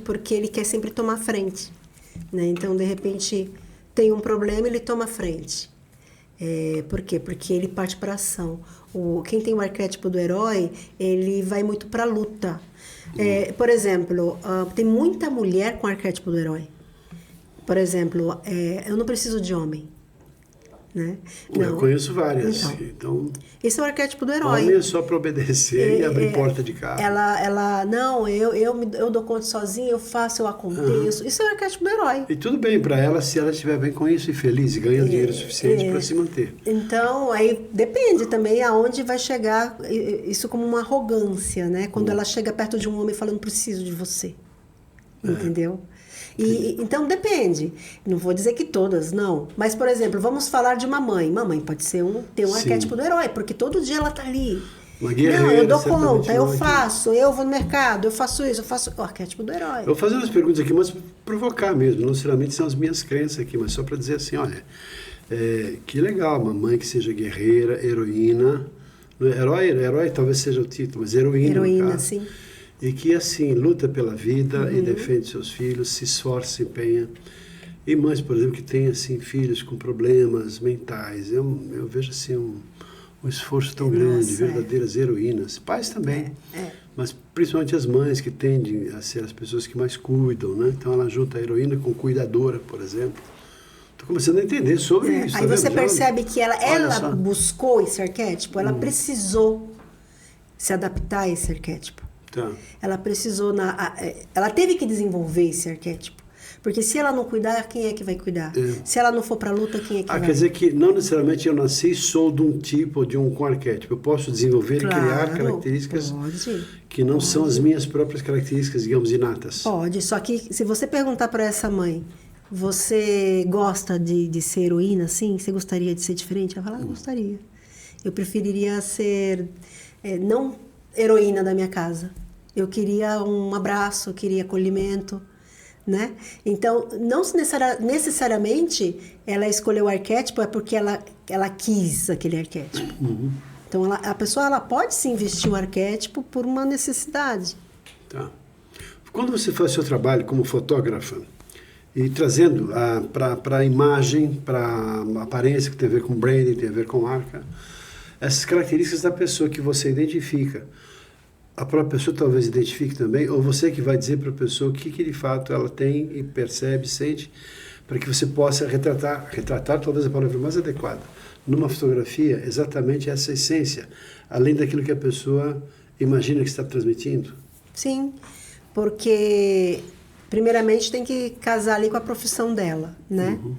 Speaker 2: porque ele quer sempre tomar frente, né? Então, de repente, tem um problema, ele toma frente. Por quê? Porque ele parte para a ação. Quem tem o arquétipo do herói, ele vai muito para a luta. Por exemplo, tem muita mulher com o arquétipo do herói. Por exemplo, eu não preciso de homem. Né?
Speaker 1: Eu conheço várias.
Speaker 2: Então, esse é o arquétipo do herói.
Speaker 1: Homem é só para obedecer e abrir porta de carro.
Speaker 2: Eu dou conta sozinha, eu faço, eu aconteço. Isso é o arquétipo do herói.
Speaker 1: E tudo bem para ela se ela estiver bem com isso e feliz e ganhando dinheiro suficiente para se manter.
Speaker 2: Então, aí depende também aonde vai chegar isso como uma arrogância, né? Quando ela chega perto de um homem falando, preciso de você. Entendeu? Então, depende. Não vou dizer que todas, não. Mas, por exemplo, vamos falar de uma mãe. Uma mãe pode ter um arquétipo do herói, porque todo dia ela está ali.
Speaker 1: Uma guerreira,
Speaker 2: não, eu dou conta, eu faço, eu vou no mercado, eu faço isso, eu faço o arquétipo do herói.
Speaker 1: Eu vou fazer umas perguntas aqui, mas para provocar mesmo. Não necessariamente são as minhas crenças aqui, mas só para dizer assim, olha, que legal, uma mãe que seja guerreira, heroína. Herói talvez seja o título, mas heroína.
Speaker 2: Heroína, sim.
Speaker 1: E que, assim, luta pela vida e defende seus filhos, se esforça, se empenha. E mães, por exemplo, que têm, assim, filhos com problemas mentais. Eu vejo, assim, um esforço tão grande, verdadeiras heroínas. Pais também, mas principalmente as mães que tendem a ser as pessoas que mais cuidam, né? Então, ela junta a heroína com cuidadora, por exemplo. Estou começando a entender sobre isso.
Speaker 2: Aí você percebe que ela buscou esse arquétipo, ela precisou se adaptar a esse arquétipo.
Speaker 1: Tá.
Speaker 2: Ela precisou, ela teve que desenvolver esse arquétipo. Porque se ela não cuidar, quem é que vai cuidar? Se ela não for para a luta, quem é que vai?
Speaker 1: Quer dizer que não necessariamente eu nasci e sou de um tipo, com arquétipo. Eu posso desenvolver e criar características que não são as minhas próprias características, digamos, inatas.
Speaker 2: Pode, só que se você perguntar para essa mãe, você gosta de ser heroína, assim? Você gostaria de ser diferente? Ela fala, gostaria. Eu preferiria ser, não heroína da minha casa. Eu queria um abraço, eu queria acolhimento, né? Então, não necessariamente ela escolheu o arquétipo é porque ela quis aquele arquétipo. Então, a pessoa ela pode se investir o arquétipo por uma necessidade.
Speaker 1: Tá. Quando você faz seu trabalho como fotógrafa E trazendo para a imagem, para a aparência, que tem a ver com branding, tem a ver com marca, essas características da pessoa que você identifica. A própria pessoa talvez identifique também, ou você que vai dizer para a pessoa o que de fato ela tem e percebe, sente, para que você possa retratar talvez a palavra mais adequada, numa fotografia, exatamente essa essência, além daquilo que a pessoa imagina que está transmitindo.
Speaker 2: Sim, porque primeiramente tem que casar ali com a profissão dela, né?
Speaker 1: Uhum.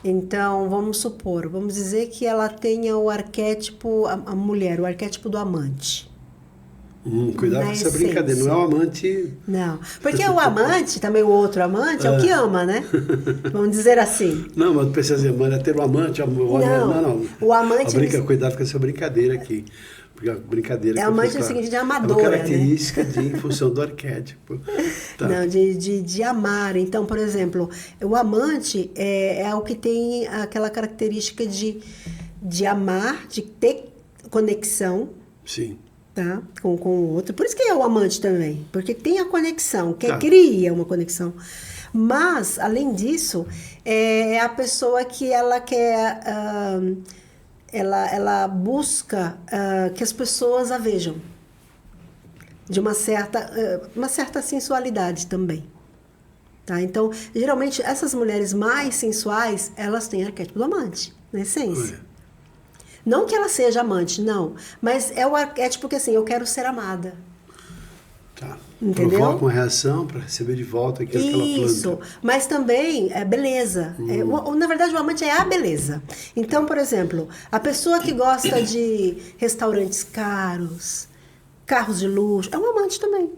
Speaker 2: Então, vamos supor, vamos dizer que ela tenha o arquétipo, a mulher, o arquétipo do amante.
Speaker 1: Cuidado com essa brincadeira, não é o amante...
Speaker 2: Não, porque o amante, também o outro amante, é o que ama, né? Vamos dizer assim.
Speaker 1: Não, mas precisa dizer, mano, é ter o amante, não.
Speaker 2: O amante...
Speaker 1: Cuidado com essa brincadeira aqui. Porque a brincadeira
Speaker 2: é
Speaker 1: que
Speaker 2: amante no seguinte de amadora,
Speaker 1: é uma característica, né? Em função do arquétipo. Tá.
Speaker 2: Não, de amar. Então, por exemplo, o amante é o que tem aquela característica de amar, de ter conexão.
Speaker 1: Sim.
Speaker 2: Tá? Com o outro. Por isso que é o amante também. Porque tem a conexão, cria uma conexão. Mas, além disso, é a pessoa que ela quer... ela busca que as pessoas a vejam. De uma certa sensualidade também. Tá? Então, geralmente, essas mulheres mais sensuais, elas têm arquétipo do amante, na essência. Não que ela seja amante, não. Mas é o arquétipo que, assim, eu quero ser amada.
Speaker 1: Tá.
Speaker 2: Entendeu?
Speaker 1: Provoca uma reação para receber de volta aquilo que ela planta.
Speaker 2: Isso. Mas também é beleza. Na verdade, o amante é a beleza. Então, por exemplo, a pessoa que gosta de restaurantes caros, carros de luxo, é um amante também.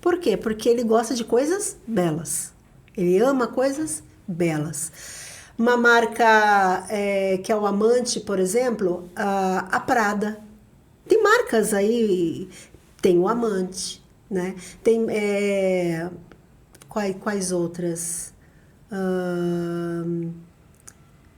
Speaker 2: Por quê? Porque ele gosta de coisas belas. Ele ama coisas belas. Uma marca que é o amante, por exemplo, a Prada. Tem marcas aí, tem o amante, né? Tem, quais outras?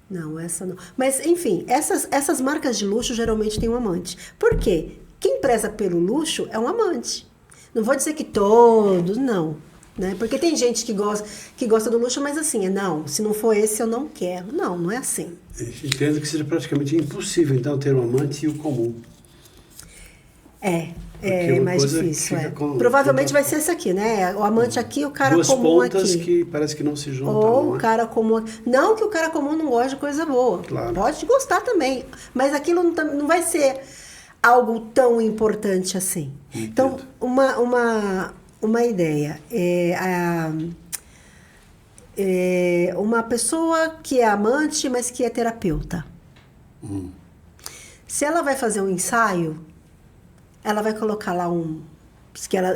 Speaker 2: Não, essa não. Mas, enfim, essas marcas de luxo geralmente têm um amante. Por quê? Quem preza pelo luxo é um amante. Não vou dizer que todos, não. Né? Porque tem gente que gosta do luxo, mas assim, não, se não for esse eu não quero. Não, não é assim.
Speaker 1: Entendo que seja praticamente impossível, então, ter um amante e o comum.
Speaker 2: É mais difícil. Provavelmente vai ser esse aqui, né? O amante aqui, o cara
Speaker 1: duas
Speaker 2: comum aqui.
Speaker 1: Duas pontas que parece que não se juntam.
Speaker 2: Ou o cara comum aqui. Não que o cara comum não goste de coisa boa.
Speaker 1: Claro.
Speaker 2: Pode gostar também. Mas aquilo não vai ser algo tão importante assim.
Speaker 1: Entendo.
Speaker 2: Então, uma ideia. Uma pessoa que é amante, mas que é terapeuta. Se ela vai fazer um ensaio, ela vai colocar lá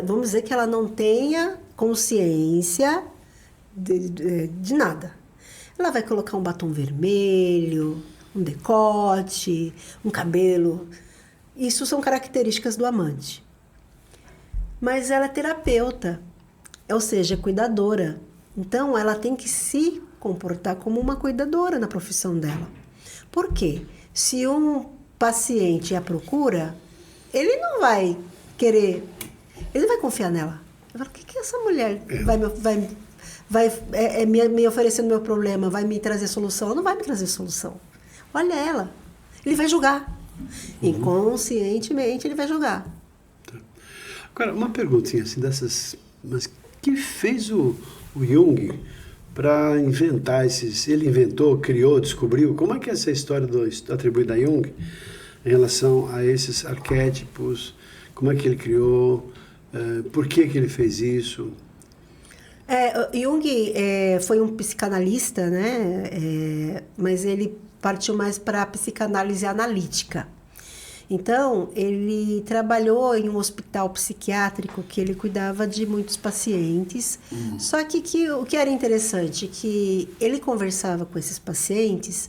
Speaker 2: vamos dizer que ela não tenha consciência de nada. Ela vai colocar um batom vermelho, um decote, um cabelo. Isso são características do amante. Mas ela é terapeuta, ou seja, é cuidadora. Então, ela tem que se comportar como uma cuidadora na profissão dela. Por quê? Se um paciente a procura, ele não vai querer, ele não vai confiar nela. Ele fala, o que essa mulher vai me oferecendo meu problema, vai me trazer solução? Ela não vai me trazer solução. Olha ela. Ele vai julgar. Inconscientemente, ele vai julgar.
Speaker 1: Agora, uma perguntinha assim dessas, mas que fez o Jung para inventar ele inventou, criou, descobriu, como é que é essa história atribuída a Jung em relação a esses arquétipos, como é que ele criou, por que ele fez isso?
Speaker 2: Jung foi um psicanalista, né? Mas ele partiu mais para a psicanálise analítica. Então, ele trabalhou em um hospital psiquiátrico que ele cuidava de muitos pacientes. Só que o que era interessante, que ele conversava com esses pacientes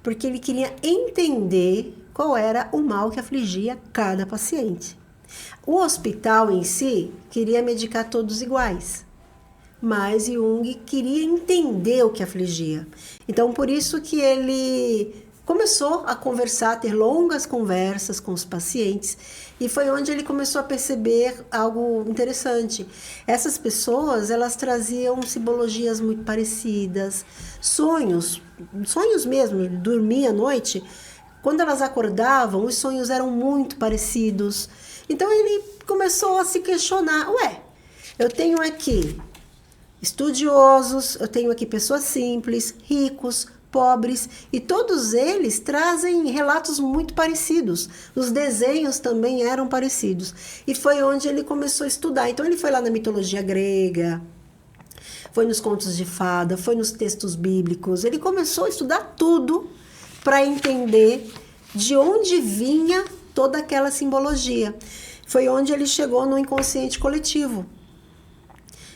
Speaker 2: porque ele queria entender qual era o mal que afligia cada paciente. O hospital em si queria medicar todos iguais, mas Jung queria entender o que afligia. Então, por isso que ele começou a conversar, a ter longas conversas com os pacientes, e foi onde ele começou a perceber algo interessante. Essas pessoas, elas traziam simbologias muito parecidas, sonhos mesmo, dormir à noite, quando elas acordavam, os sonhos eram muito parecidos. Então ele começou a se questionar, eu tenho aqui estudiosos, eu tenho aqui pessoas simples, ricos, pobres, e todos eles trazem relatos muito parecidos. Os desenhos também eram parecidos. E foi onde ele começou a estudar. Então ele foi lá na mitologia grega, foi nos contos de fada, foi nos textos bíblicos. Ele começou a estudar tudo para entender de onde vinha toda aquela simbologia. Foi onde ele chegou no inconsciente coletivo,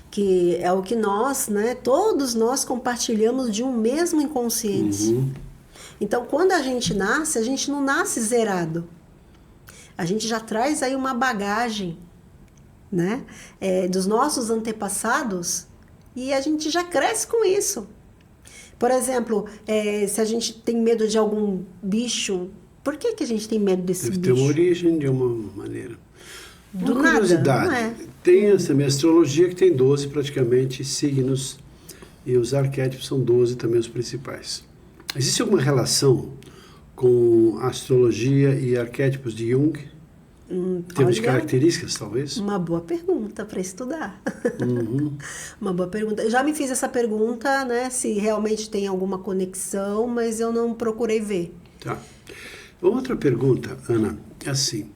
Speaker 2: que é o que nós, todos nós compartilhamos de um mesmo inconsciente. Então, quando a gente não nasce zerado. A gente já traz aí uma bagagem, dos nossos antepassados, e a gente já cresce com isso. Por exemplo, se a gente tem medo de algum bicho, por que a gente tem medo desse bicho?
Speaker 1: Deve ter uma origem de uma maneira.
Speaker 2: Do
Speaker 1: uma
Speaker 2: nada,
Speaker 1: curiosidade.
Speaker 2: não é?
Speaker 1: Tem essa minha astrologia que tem 12 praticamente signos, e os arquétipos são 12 também os principais. Existe alguma relação com astrologia e arquétipos de Jung? Em termos de características, talvez?
Speaker 2: Uma boa pergunta para estudar. Uma boa pergunta. Eu já me fiz essa pergunta, se realmente tem alguma conexão, mas eu não procurei ver.
Speaker 1: Tá. Uma outra pergunta, Ana, é assim.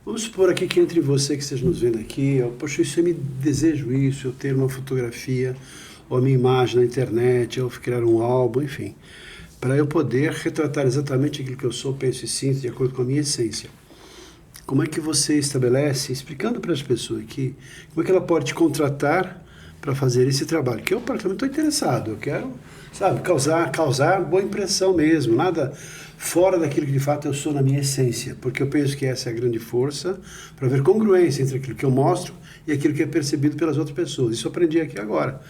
Speaker 1: Vamos supor aqui que entre você que esteja nos vendo aqui, poxa, eu me desejo isso, eu ter uma fotografia ou a minha imagem na internet, ou criar um álbum, enfim, para eu poder retratar exatamente aquilo que eu sou, penso e sinto, de acordo com a minha essência. Como é que você estabelece, explicando para as pessoas aqui, como é que ela pode te contratar para fazer esse trabalho? Que eu, particularmente, estou interessado, eu quero, causar boa impressão mesmo, nada fora daquilo que de fato eu sou na minha essência, porque eu penso que essa é a grande força para ver congruência entre aquilo que eu mostro e aquilo que é percebido pelas outras pessoas. Isso eu aprendi aqui agora.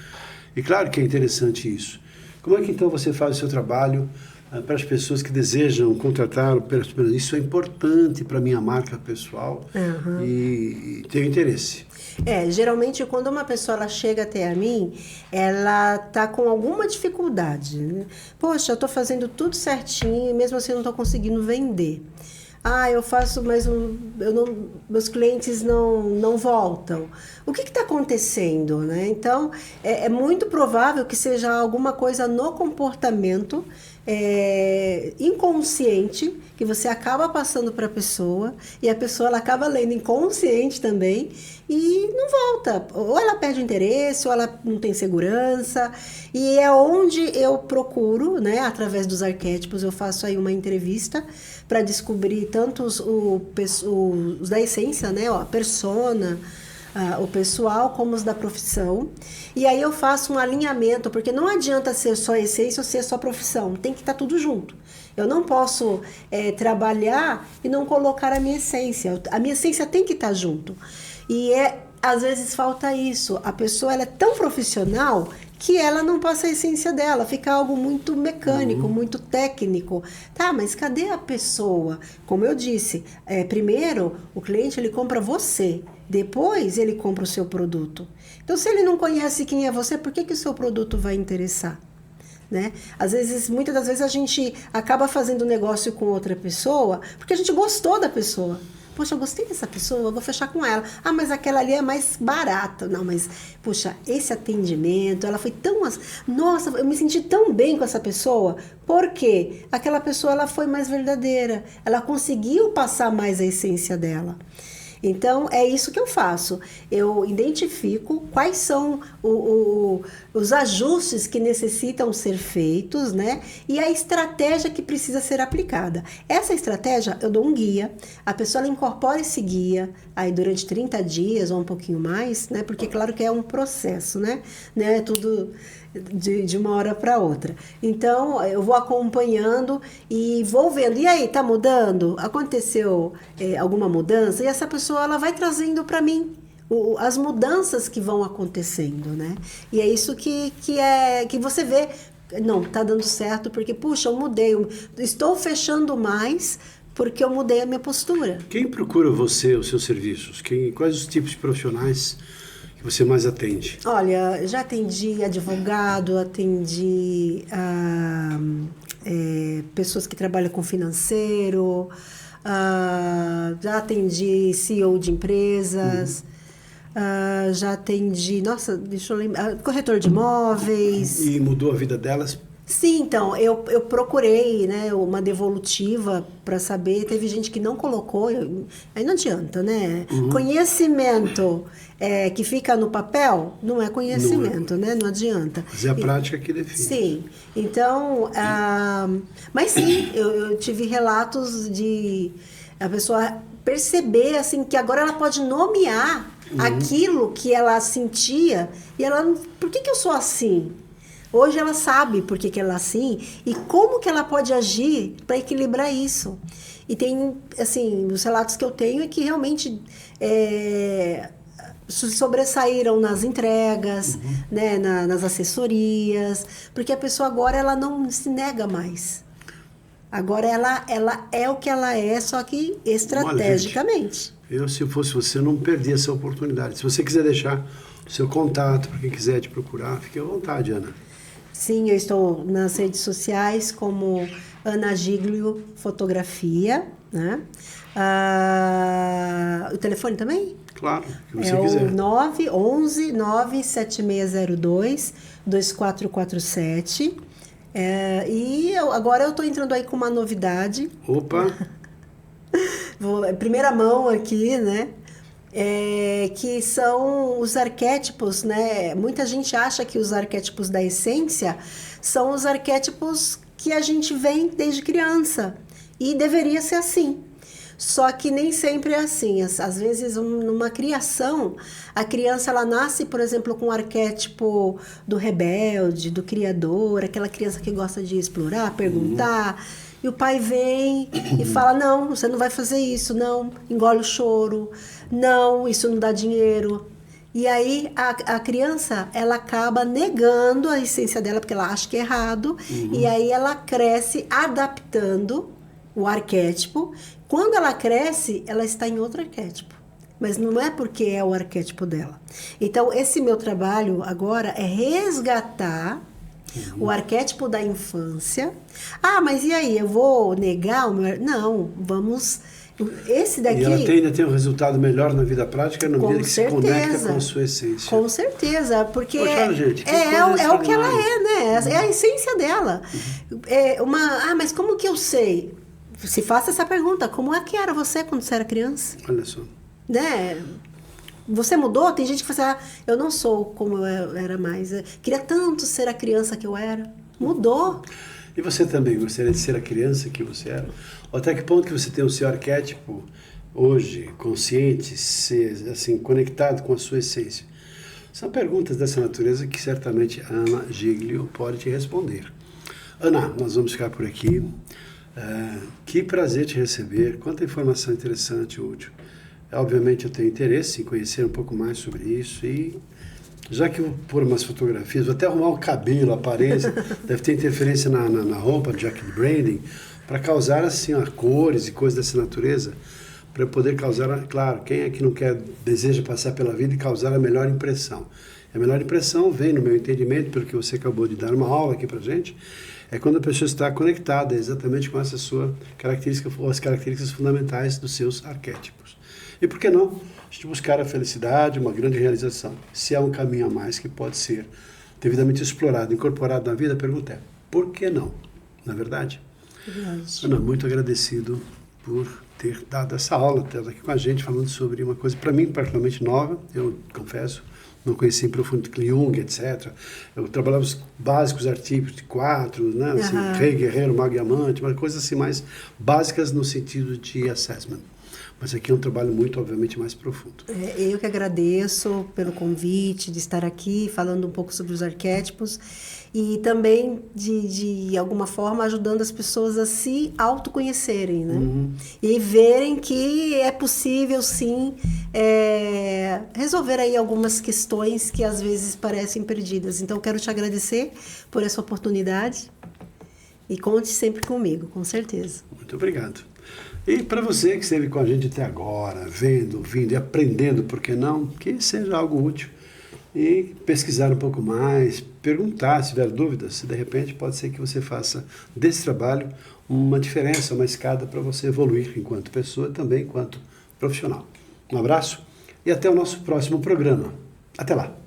Speaker 1: E claro que é interessante isso. Como é que então você faz o seu trabalho para as pessoas que desejam contratar? Isso é importante para a minha marca pessoal e tenho interesse.
Speaker 2: Geralmente quando uma pessoa ela chega até a mim, ela tá com alguma dificuldade. Poxa, eu tô fazendo tudo certinho e mesmo assim eu não tô conseguindo vender. Eu faço, mas meus clientes não voltam. O que está acontecendo, Então, é muito provável que seja alguma coisa no comportamento inconsciente que você acaba passando para a pessoa, e a pessoa ela acaba lendo inconsciente também e não volta. Ou ela perde o interesse, ou ela não tem segurança. E é onde eu procuro, através dos arquétipos, eu faço aí uma entrevista para descobrir tanto os da essência, a persona, o pessoal, como os da profissão. E aí eu faço um alinhamento, porque não adianta ser só essência ou ser só profissão, tem que estar tudo junto. Eu não posso trabalhar e não colocar a minha essência. A minha essência tem que estar junto. E às vezes falta isso. A pessoa ela é tão profissional que ela não passa a essência dela, fica algo muito mecânico, muito técnico. Tá, mas cadê a pessoa? Como eu disse, primeiro o cliente ele compra você, depois ele compra o seu produto. Então, se ele não conhece quem é você, por que o seu produto vai interessar? Às vezes, muitas das vezes a gente acaba fazendo negócio com outra pessoa porque a gente gostou da pessoa. Poxa, eu gostei dessa pessoa, eu vou fechar com ela. Mas aquela ali é mais barata. Não, mas, poxa, esse atendimento, ela foi tão... Nossa, eu me senti tão bem com essa pessoa. Por quê? Aquela pessoa, ela foi mais verdadeira. Ela conseguiu passar mais a essência dela. Então, é isso que eu faço. Eu identifico quais são os ajustes que necessitam ser feitos, e a estratégia que precisa ser aplicada. Essa estratégia, eu dou um guia, a pessoa ela incorpora esse guia aí durante 30 dias ou um pouquinho mais, porque claro que é um processo, É tudo de uma hora para outra. Então, eu vou acompanhando e vou vendo. E aí, tá mudando? Aconteceu alguma mudança? E essa pessoa, ela vai trazendo para mim as mudanças que vão acontecendo, E é isso que você vê Não, tá dando certo porque, puxa, eu mudei, estou fechando mais porque eu mudei a minha postura.
Speaker 1: Quem procura você, os seus serviços? Quais os tipos de profissionais que você mais atende?
Speaker 2: Olha, já atendi advogado, atendi pessoas que trabalham com financeiro, já atendi CEO de empresas, já atendi, nossa, deixa eu lembrar, corretor de imóveis.
Speaker 1: E mudou a vida delas?
Speaker 2: Sim, então, eu procurei, né, uma devolutiva para saber, teve gente que não colocou, aí não adianta, né? Conhecimento que fica no papel não é conhecimento, né? Não adianta.
Speaker 1: Mas é a prática que define.
Speaker 2: Sim, então, mas sim, eu tive relatos de a pessoa perceber, assim, que agora ela pode nomear aquilo que ela sentia e ela, por que eu sou assim? Hoje ela sabe por que ela é assim e como que ela pode agir para equilibrar isso. E tem, assim, os relatos que eu tenho é que realmente sobressaíram nas entregas, né, nas assessorias, porque a pessoa agora ela não se nega mais. Agora ela é o que ela é, só que estrategicamente.
Speaker 1: Olha, gente, se fosse você, não perdia essa oportunidade. Se você quiser deixar o seu contato para quem quiser te procurar, fique à vontade, Ana.
Speaker 2: Sim, eu estou nas redes sociais como Ana Giglio Fotografia, né? O telefone também?
Speaker 1: Claro, que você
Speaker 2: é
Speaker 1: quiser.
Speaker 2: O 911-97602-2447. E agora eu estou entrando aí com uma novidade.
Speaker 1: Opa!
Speaker 2: Primeira mão aqui, né? Que são os arquétipos, né? Muita gente acha que os arquétipos da essência são os arquétipos que a gente vem desde criança. E deveria ser assim. Só que nem sempre é assim. Às vezes, numa criação, a criança ela nasce, por exemplo, com o arquétipo do rebelde, do criador, aquela criança que gosta de explorar, perguntar. E o pai vem e fala, não, você não vai fazer isso, não, engole o choro, não, isso não dá dinheiro. E aí a criança, ela acaba negando a essência dela, porque ela acha que é errado, e aí ela cresce adaptando o arquétipo. Quando ela cresce, ela está em outro arquétipo. Mas não é porque é o arquétipo dela. Então, esse meu trabalho agora é resgatar o arquétipo da infância. Mas e aí? Eu vou negar o meu... Não, vamos... Esse daqui...
Speaker 1: E ela tende a ter um resultado melhor na vida prática na medida que se conecta com a sua essência.
Speaker 2: Com certeza, porque
Speaker 1: Poxa, gente,
Speaker 2: é o que ela é, né? É a essência dela. Mas como que eu sei? Se faça essa pergunta, como é que era você quando você era criança?
Speaker 1: Olha só.
Speaker 2: Né? Você mudou? Tem gente que fala assim, eu não sou como eu era mais. Eu queria tanto ser a criança que eu era. Mudou.
Speaker 1: E você também gostaria de ser a criança que você era? Ou até que ponto que você tem o seu arquétipo hoje, consciente, ser, assim, conectado com a sua essência? São perguntas dessa natureza que certamente a Ana Giglio pode te responder. Ana, nós vamos ficar por aqui. Que prazer te receber. Quanta informação interessante e útil. Obviamente eu tenho interesse em conhecer um pouco mais sobre isso e já que eu vou pôr umas fotografias, vou até arrumar o cabelo, a aparência, deve ter interferência na roupa do Jack Branding, para causar assim, cores e coisas dessa natureza, para eu poder causar, claro, quem é que não deseja passar pela vida e causar a melhor impressão? A melhor impressão vem, no meu entendimento, pelo que você acabou de dar uma aula aqui para gente, é quando a pessoa está conectada exatamente com essa sua característica, ou as características fundamentais dos seus arquétipos. E por que não a gente buscar a felicidade, uma grande realização? Se há um caminho a mais que pode ser devidamente explorado, incorporado na vida, a pergunta é, por que não? Na verdade? Ana, muito agradecido por ter dado essa aula, ter aqui com a gente, falando sobre uma coisa, para mim, particularmente nova, eu confesso, não conheci em profundo Jung, etc. Eu trabalhava os básicos arquétipos de 4, né? Assim, rei, guerreiro, mago e amante, mas coisas assim mais básicas no sentido de assessment. Mas aqui é um trabalho muito, obviamente, mais profundo.
Speaker 2: Eu que agradeço pelo convite, de estar aqui falando um pouco sobre os arquétipos e também, de alguma forma, ajudando as pessoas a se autoconhecerem, né? E verem que é possível, sim, resolver aí algumas questões que às vezes parecem perdidas. Então, quero te agradecer por essa oportunidade e conte sempre comigo, com certeza.
Speaker 1: Muito obrigado. E para você que esteve com a gente até agora, vendo, ouvindo e aprendendo, por que não, que seja algo útil. E pesquisar um pouco mais, perguntar se tiver dúvidas, se de repente pode ser que você faça desse trabalho uma diferença, uma escada para você evoluir enquanto pessoa e também enquanto profissional. Um abraço e até o nosso próximo programa. Até lá!